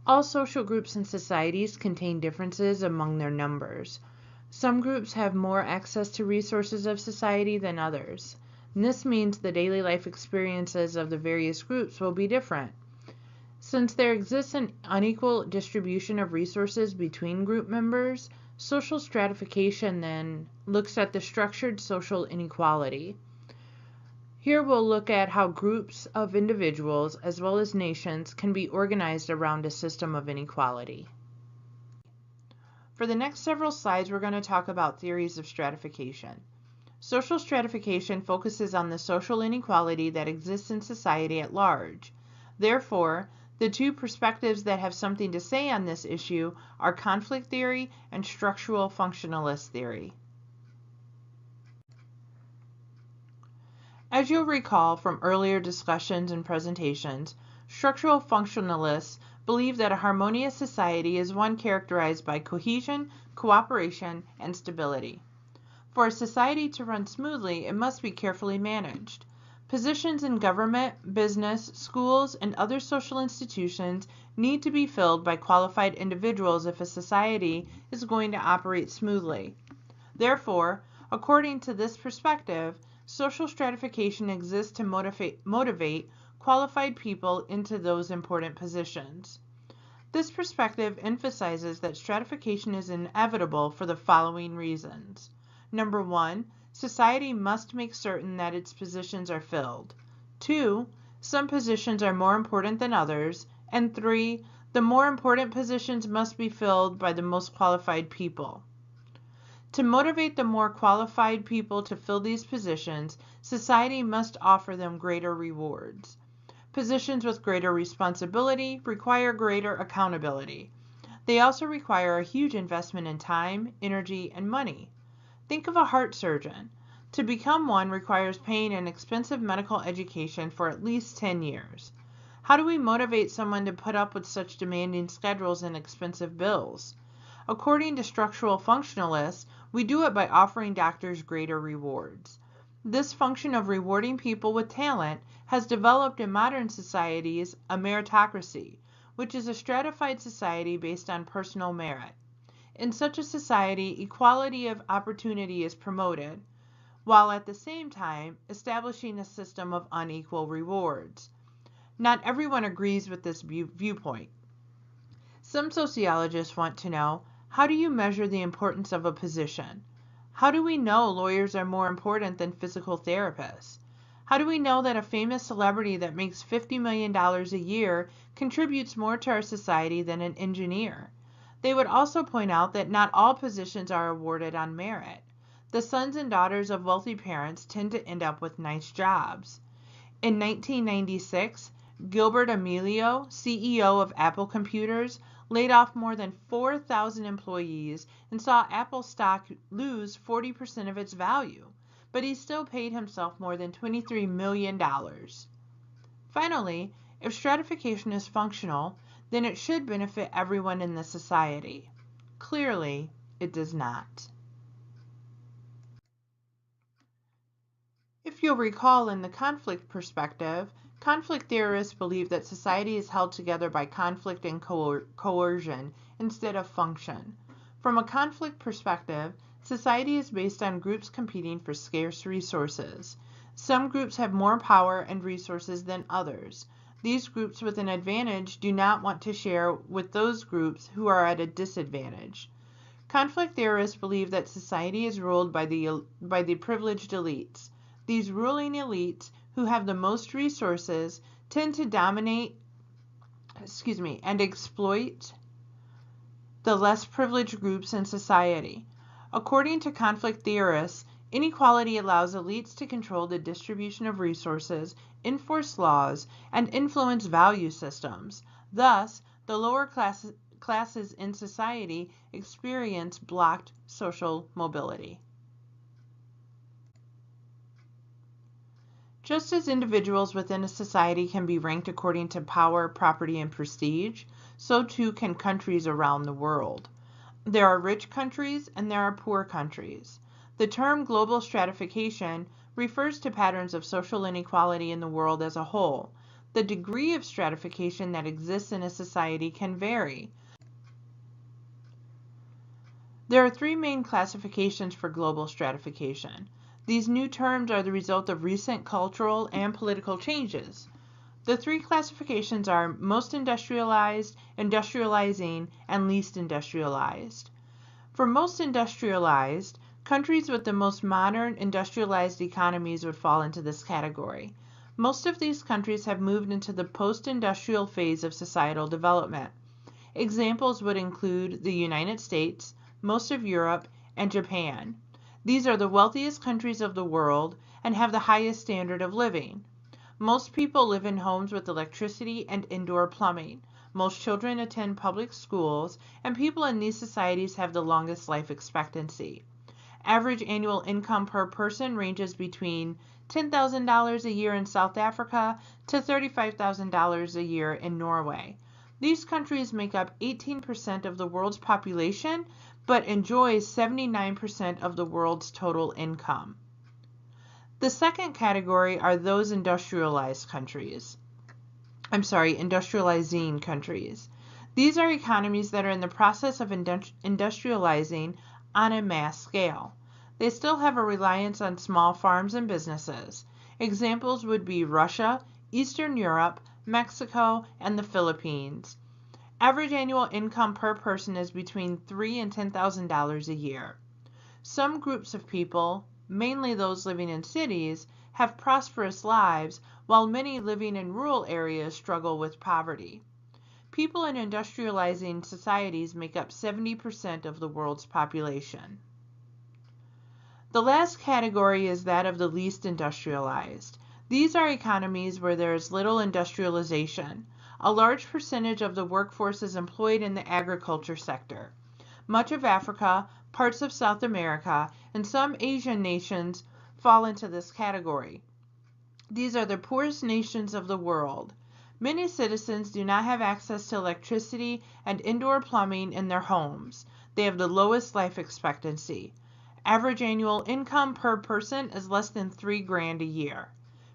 All social groups and societies contain differences among their numbers. Some groups have more access to resources of society than others. And this means the daily life experiences of the various groups will be different. Since there exists an unequal distribution of resources between group members, social stratification then looks at the structured social inequality. Here we'll look at how groups of individuals as well as nations can be organized around a system of inequality. For the next several slides, we're going to talk about theories of stratification. Social stratification focuses on the social inequality that exists in society at large. Therefore, the two perspectives that have something to say on this issue are conflict theory and structural functionalist theory. As you'll recall from earlier discussions and presentations, structural functionalists believe that a harmonious society is one characterized by cohesion, cooperation, and stability. For a society to run smoothly, it must be carefully managed. Positions in government, business, schools, and other social institutions need to be filled by qualified individuals if a society is going to operate smoothly. Therefore, according to this perspective, social stratification exists to motivate qualified people into those important positions. This perspective emphasizes that stratification is inevitable for the following reasons. Number one, society must make certain that its positions are filled. 2, some positions are more important than others. And 3, the more important positions must be filled by the most qualified people. To motivate the more qualified people to fill these positions, society must offer them greater rewards. Positions with greater responsibility require greater accountability. They also require a huge investment in time, energy, and money. Think of a heart surgeon. To become one requires paying an expensive medical education for at least 10 years. How do we motivate someone to put up with such demanding schedules and expensive bills? According to structural functionalists, we do it by offering doctors greater rewards. This function of rewarding people with talent has developed in modern societies a meritocracy, which is a stratified society based on personal merit. In such a society, equality of opportunity is promoted, while at the same time establishing a system of unequal rewards. Not everyone agrees with this viewpoint. Some sociologists want to know, how do you measure the importance of a position? How do we know lawyers are more important than physical therapists? How do we know that a famous celebrity that makes $50 million a year contributes more to our society than an engineer? They would also point out that not all positions are awarded on merit. The sons and daughters of wealthy parents tend to end up with nice jobs. In 1996, Gilbert Amelio, CEO of Apple Computers, laid off more than 4,000 employees and saw Apple stock lose 40% of its value, but he still paid himself more than $23 million. Finally, if stratification is functional, then it should benefit everyone in the society. Clearly, it does not. If you'll recall in the conflict perspective, conflict theorists believe that society is held together by conflict and coercion instead of function. From a conflict perspective, society is based on groups competing for scarce resources. Some groups have more power and resources than others. These groups with an advantage do not want to share with those groups who are at a disadvantage. Conflict theorists believe that society is ruled by the privileged elites. These ruling elites, who have the most resources, tend to dominate and exploit the less privileged groups in society. According to conflict theorists, inequality allows elites to control the distribution of resources, enforce laws, and influence value systems. Thus, the lower classes in society experience blocked social mobility. Just as individuals within a society can be ranked according to power, property, and prestige, so too can countries around the world. There are rich countries and there are poor countries. The term global stratification refers to patterns of social inequality in the world as a whole. the degree of stratification that exists in a society can vary. There are three main classifications for global stratification. These new terms are the result of recent cultural and political changes. The three classifications are most industrialized, industrializing, and least industrialized. For most industrialized, countries with the most modern industrialized economies would fall into this category. Most of these countries have moved into the post-industrial phase of societal development. Examples would include the United States, most of Europe, and Japan. These are the wealthiest countries of the world and have the highest standard of living. Most people live in homes with electricity and indoor plumbing. Most children attend public schools, and people in these societies have the longest life expectancy. Average annual income per person ranges between $10,000 a year in South Africa to $35,000 a year in Norway. These countries make up 18% of the world's population, but enjoy 79% of the world's total income. The second category are those industrializing countries. These are economies that are in the process of industrializing on a mass scale. They still have a reliance on small farms and businesses. Examples would be Russia, Eastern Europe, Mexico, and the Philippines. Average annual income per person is between $3,000 and $10,000 a year. Some groups of people, mainly those living in cities, have prosperous lives, while many living in rural areas struggle with poverty. People in industrializing societies make up 70% of the world's population. The last category is that of the least industrialized. These are economies where there is little industrialization. A large percentage of the workforce is employed in the agriculture sector. Much of Africa, parts of South America, and some Asian nations fall into this category. These are the poorest nations of the world. Many citizens do not have access to electricity and indoor plumbing in their homes. They have the lowest life expectancy. Average annual income per person is less than $3,000 a year.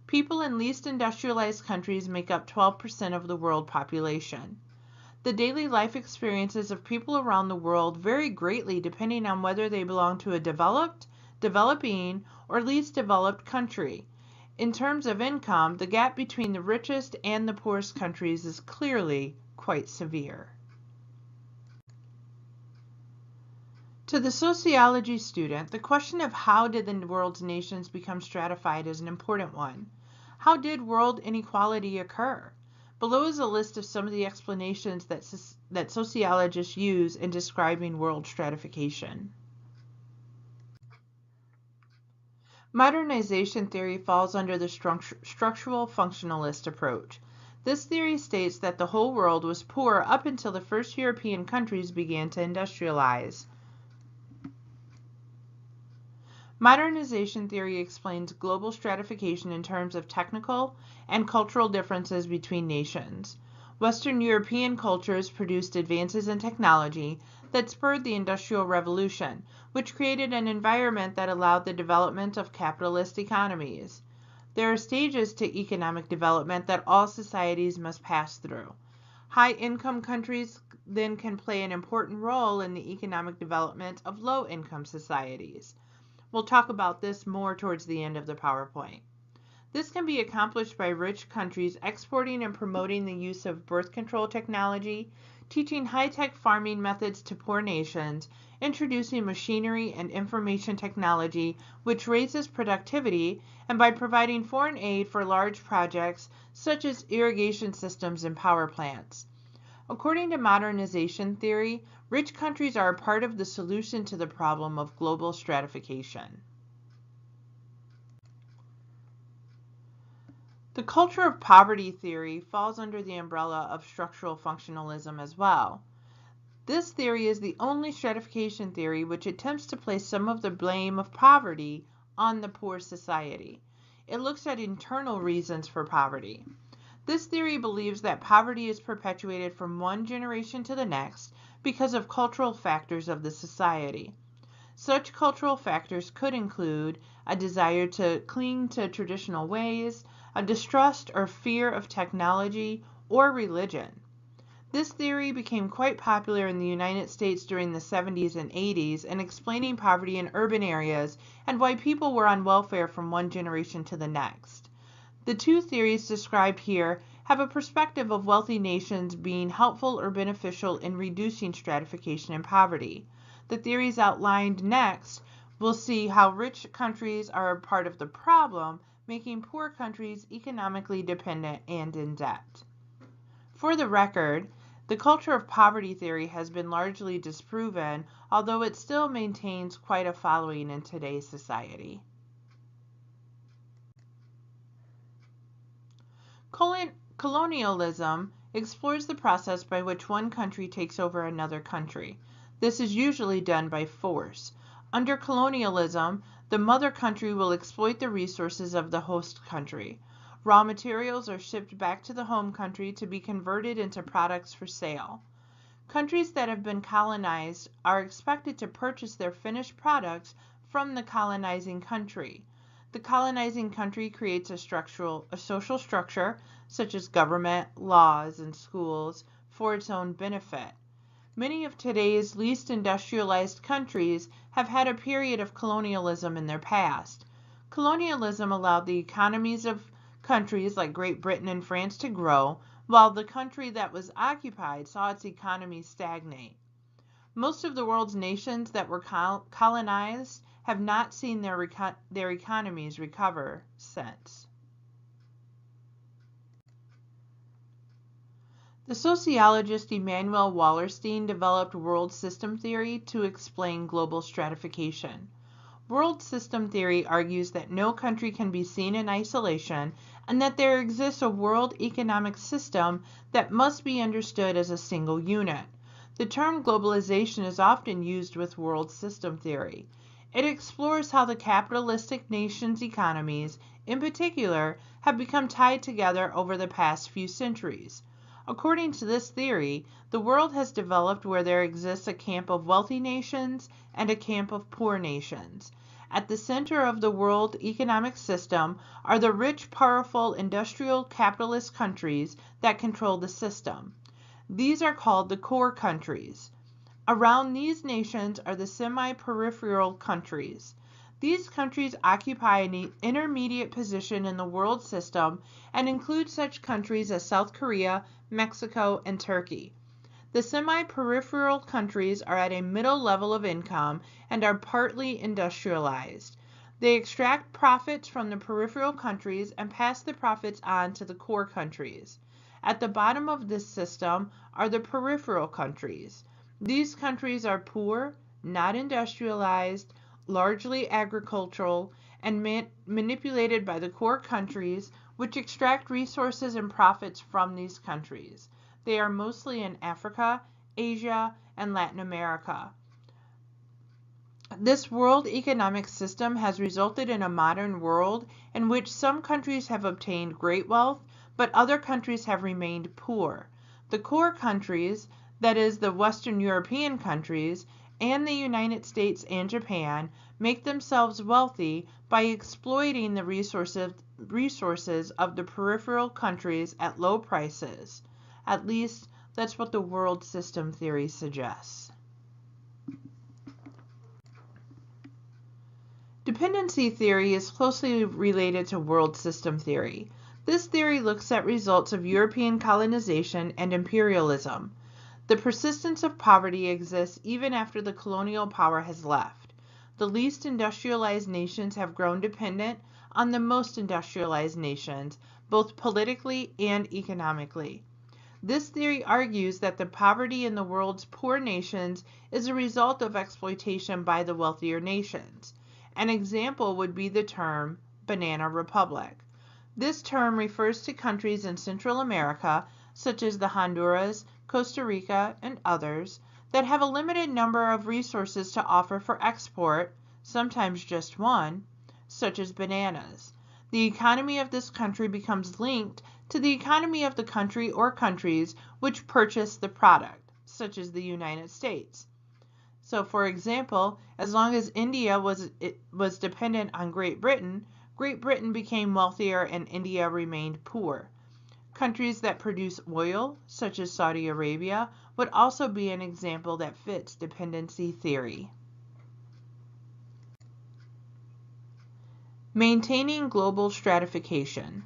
People in least industrialized countries make up 12% of the world population. The daily life experiences of people around the world vary greatly depending on whether they belong to a developed, developing, or least developed country. In terms of income, the gap between the richest and the poorest countries is clearly quite severe. To the sociology student, the question of how did the world's nations become stratified is an important one. How did world inequality occur? Below is a list of some of the explanations that sociologists use in describing world stratification. Modernization theory falls under the structural functionalist approach. This theory states that the whole world was poor up until the first European countries began to industrialize. Modernization theory explains global stratification in terms of technical and cultural differences between nations. Western European cultures produced advances in technology that spurred the Industrial Revolution, which created an environment that allowed the development of capitalist economies. There are stages to economic development that all societies must pass through. High-income countries then can play an important role in the economic development of low-income societies. We'll talk about this more towards the end of the PowerPoint. This can be accomplished by rich countries exporting and promoting the use of birth control technology, teaching high-tech farming methods to poor nations, introducing machinery and information technology which raises productivity, and by providing foreign aid for large projects such as irrigation systems and power plants. According to modernization theory, rich countries are a part of the solution to the problem of global stratification. The culture of poverty theory falls under the umbrella of structural functionalism as well. This theory is the only stratification theory which attempts to place some of the blame of poverty on the poor society. It looks at internal reasons for poverty. This theory believes that poverty is perpetuated from one generation to the next because of cultural factors of the society. Such cultural factors could include a desire to cling to traditional ways, a distrust or fear of technology or religion. This theory became quite popular in the United States during the 70s and 80s in explaining poverty in urban areas and why people were on welfare from one generation to the next. The two theories described here have a perspective of wealthy nations being helpful or beneficial in reducing stratification and poverty. The theories outlined next will see how rich countries are a part of the problem, making poor countries economically dependent and in debt. For the record, the culture of poverty theory has been largely disproven, although it still maintains quite a following in today's society. Colonialism explores the process by which one country takes over another country. This is usually done by force. Under colonialism, the mother country will exploit the resources of the host country. Raw materials are shipped back to the home country to be converted into products for sale. Countries that have been colonized are expected to purchase their finished products from the colonizing country. The colonizing country creates a social structure, such as government, laws, and schools, for its own benefit. Many of today's least industrialized countries have had a period of colonialism in their past. Colonialism allowed the economies of countries like Great Britain and France to grow, while the country that was occupied saw its economy stagnate. Most of the world's nations that were colonized have not seen their economies recover since. The sociologist Emanuel Wallerstein developed world system theory to explain global stratification. World system theory argues that no country can be seen in isolation and that there exists a world economic system that must be understood as a single unit. The term globalization is often used with world system theory. It explores how the capitalistic nations' economies, in particular, have become tied together over the past few centuries. According to this theory, the world has developed where there exists a camp of wealthy nations and a camp of poor nations. At the center of the world economic system are the rich, powerful, industrial capitalist countries that control the system. These are called the core countries. Around these nations are the semi-peripheral countries. These countries occupy an intermediate position in the world system and include such countries as South Korea, Mexico, and Turkey. The semi-peripheral countries are at a middle level of income and are partly industrialized. They extract profits from the peripheral countries and pass the profits on to the core countries. At the bottom of this system are the peripheral countries. These countries are poor, not industrialized, largely agricultural, and manipulated by the core countries, which extract resources and profits from these countries. They are mostly in Africa, Asia, and Latin America. This world economic system has resulted in a modern world in which some countries have obtained great wealth, but other countries have remained poor. The core countries, that is, the Western European countries, and the United States and Japan, make themselves wealthy by exploiting the resources of the peripheral countries at low prices. At least, that's what the world system theory suggests. Dependency theory is closely related to world system theory. This theory looks at results of European colonization and imperialism. The persistence of poverty exists even after the colonial power has left. The least industrialized nations have grown dependent on the most industrialized nations, both politically and economically. This theory argues that the poverty in the world's poor nations is a result of exploitation by the wealthier nations. An example would be the term banana republic. This term refers to countries in Central America, such as the Honduras, Costa Rica, and others, that have a limited number of resources to offer for export, sometimes just one, such as bananas. The economy of this country becomes linked to the economy of the country or countries which purchase the product, such as the United States. So, for example, as long as India was dependent on Great Britain Great Britain became wealthier and India remained poor. Countries that produce oil, such as Saudi Arabia, would also be an example that fits dependency theory. Maintaining global stratification.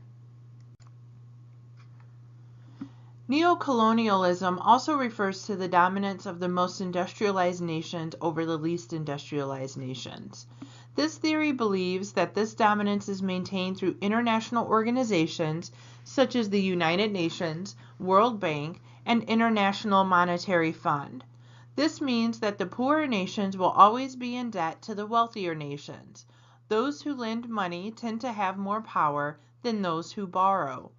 Neocolonialism also refers to the dominance of the most industrialized nations over the least industrialized nations. This theory believes that this dominance is maintained through international organizations such as the United Nations, World Bank, and International Monetary Fund. This means that the poorer nations will always be in debt to the wealthier nations. Those who lend money tend to have more power than those who borrow.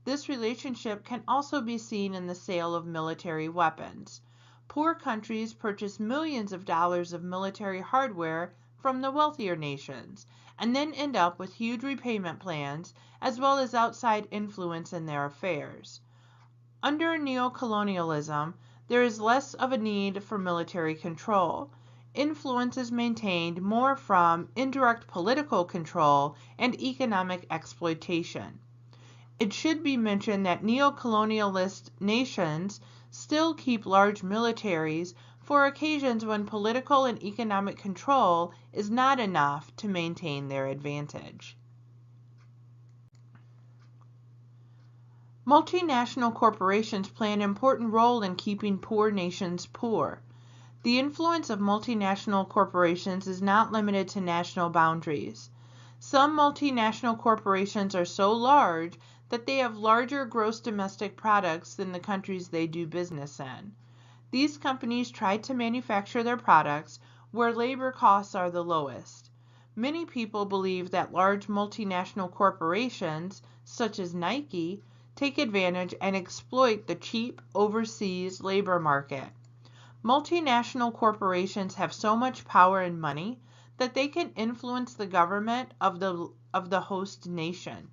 This relationship can also be seen in the sale of military weapons. Poor countries purchase millions of dollars of military hardware from the wealthier nations, and then end up with huge repayment plans, as well as outside influence in their affairs. Under neocolonialism, there is less of a need for military control. Influence is maintained more from indirect political control and economic exploitation. It should be mentioned that neocolonialist nations still keep large militaries for occasions when political and economic control is not enough to maintain their advantage. Multinational corporations play an important role in keeping poor nations poor. The influence of multinational corporations is not limited to national boundaries. Some multinational corporations are so large that they have larger gross domestic products than the countries they do business in. These companies try to manufacture their products where labor costs are the lowest. Many people believe that large multinational corporations, such as Nike, take advantage and exploit the cheap overseas labor market. Multinational corporations have so much power and money that they can influence the government of the host nation.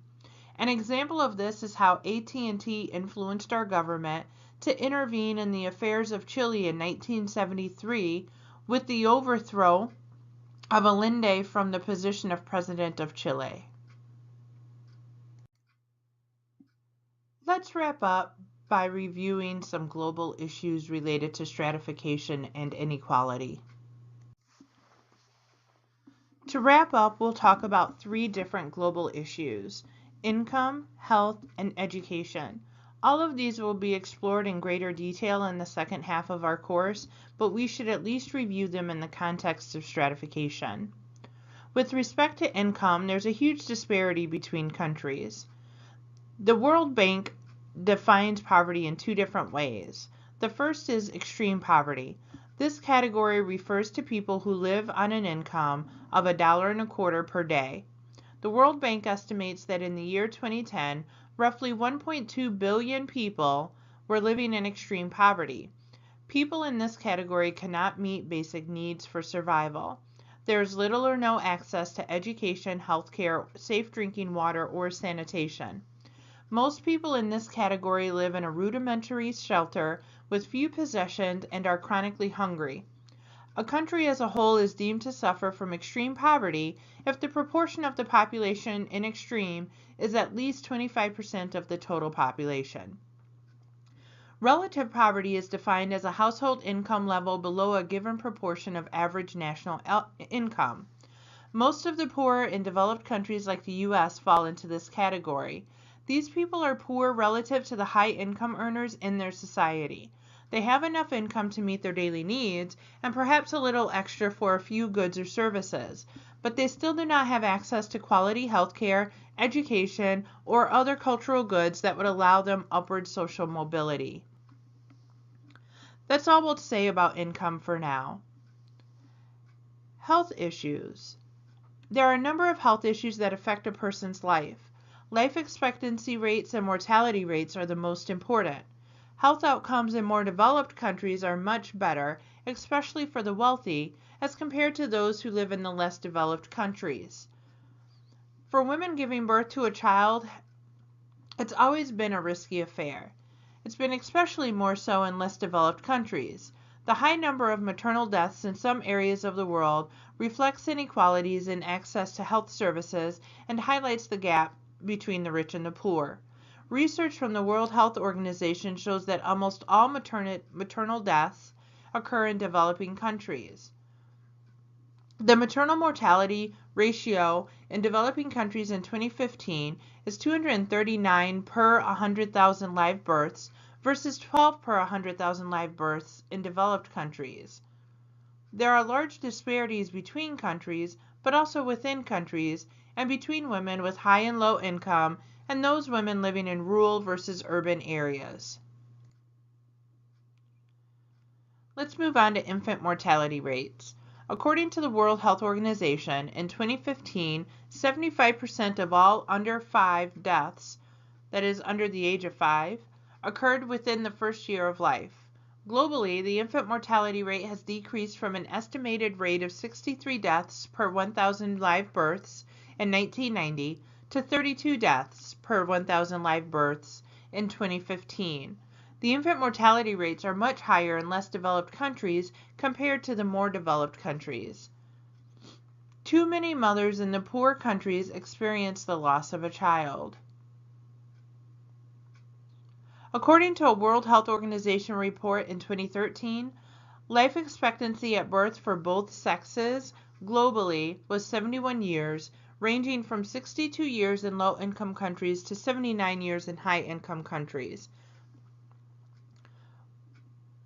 An example of this is how AT&T influenced our government to intervene in the affairs of Chile in 1973 with the overthrow of Allende from the position of President of Chile. Let's wrap up by reviewing some global issues related to stratification and inequality. To wrap up, we'll talk about 3 different global issues: income, health, and education. All of these will be explored in greater detail in the second half of our course, but we should at least review them in the context of stratification. With respect to income, there's a huge disparity between countries. The World Bank defines poverty in 2 different ways. The first is extreme poverty. This category refers to people who live on an income of $1.25 per day. The World Bank estimates that in the year 2010, roughly 1.2 billion people were living in extreme poverty. People in this category cannot meet basic needs for survival. There is little or no access to education, healthcare, safe drinking water, or sanitation. Most people in this category live in a rudimentary shelter with few possessions and are chronically hungry. A country as a whole is deemed to suffer from extreme poverty if the proportion of the population in extreme is at least 25% of the total population. Relative poverty is defined as a household income level below a given proportion of average national income. Most of the poor in developed countries like the U.S. fall into this category. These people are poor relative to the high income earners in their society. They have enough income to meet their daily needs and perhaps a little extra for a few goods or services, but they still do not have access to quality health care, education, or other cultural goods that would allow them upward social mobility. That's all we'll say about income for now. Health issues. There are a number of health issues that affect a person's life. Life expectancy rates and mortality rates are the most important. Health outcomes in more developed countries are much better, especially for the wealthy, as compared to those who live in the less developed countries. For women giving birth to a child, it's always been a risky affair. It's been especially more so in less developed countries. The high number of maternal deaths in some areas of the world reflects inequalities in access to health services and highlights the gap between the rich and the poor. Research from the World Health Organization shows that almost all maternal deaths occur in developing countries. The maternal mortality ratio in developing countries in 2015 is 239 per 100,000 live births versus 12 per 100,000 live births in developed countries. There are large disparities between countries, but also within countries, and between women with high and low income and those women living in rural versus urban areas. Let's move on to infant mortality rates. According to the World Health Organization, in 2015, 75% of all under 5 deaths, that is under the age of 5, occurred within the first year of life. Globally, the infant mortality rate has decreased from an estimated rate of 63 deaths per 1,000 live births in 1990 to 32 deaths per 1,000 live births in 2015. The infant mortality rates are much higher in less developed countries compared to the more developed countries. Too many mothers in the poor countries experience the loss of a child. According to a World Health Organization report in 2013, life expectancy at birth for both sexes globally was 71 years, ranging from 62 years in low-income countries to 79 years in high-income countries.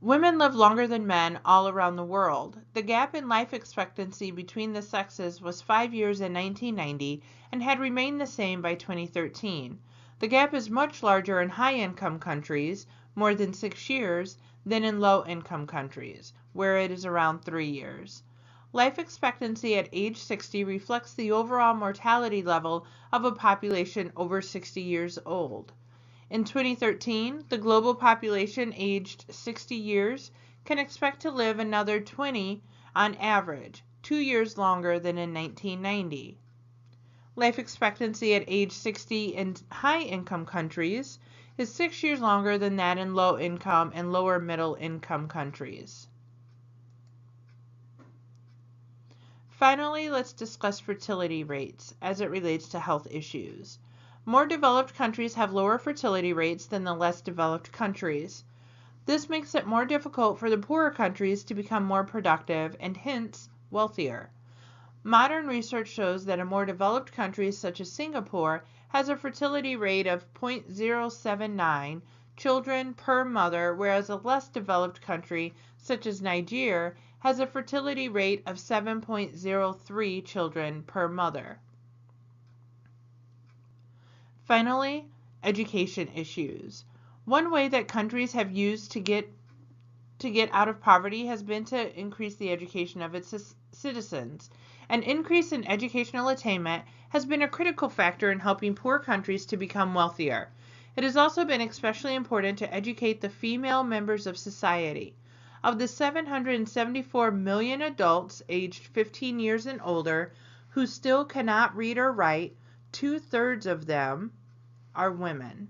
Women live longer than men all around the world. The gap in life expectancy between the sexes was 5 years in 1990 and had remained the same by 2013. The gap is much larger in high-income countries, more than 6 years, than in low-income countries, where it is around 3 years. Life expectancy at age 60 reflects the overall mortality level of a population over 60 years old. In 2013, the global population aged 60 years can expect to live another 20 on average, 2 years longer than in 1990. Life expectancy at age 60 in high-income countries is 6 years longer than that in low-income and lower middle-income countries. Finally, let's discuss fertility rates as it relates to health issues. More developed countries have lower fertility rates than the less developed countries. This makes it more difficult for the poorer countries to become more productive and hence wealthier. Modern research shows that a more developed country such as Singapore has a fertility rate of 0.079 children per mother, whereas a less developed country such as Nigeria has a fertility rate of 7.03 children per mother. Finally, education issues. One way that countries have used to get out of poverty has been to increase the education of its citizens. An increase in educational attainment has been a critical factor in helping poor countries to become wealthier. It has also been especially important to educate the female members of society. Of the 774 million adults aged 15 years and older who still cannot read or write, 2/3 of them are women.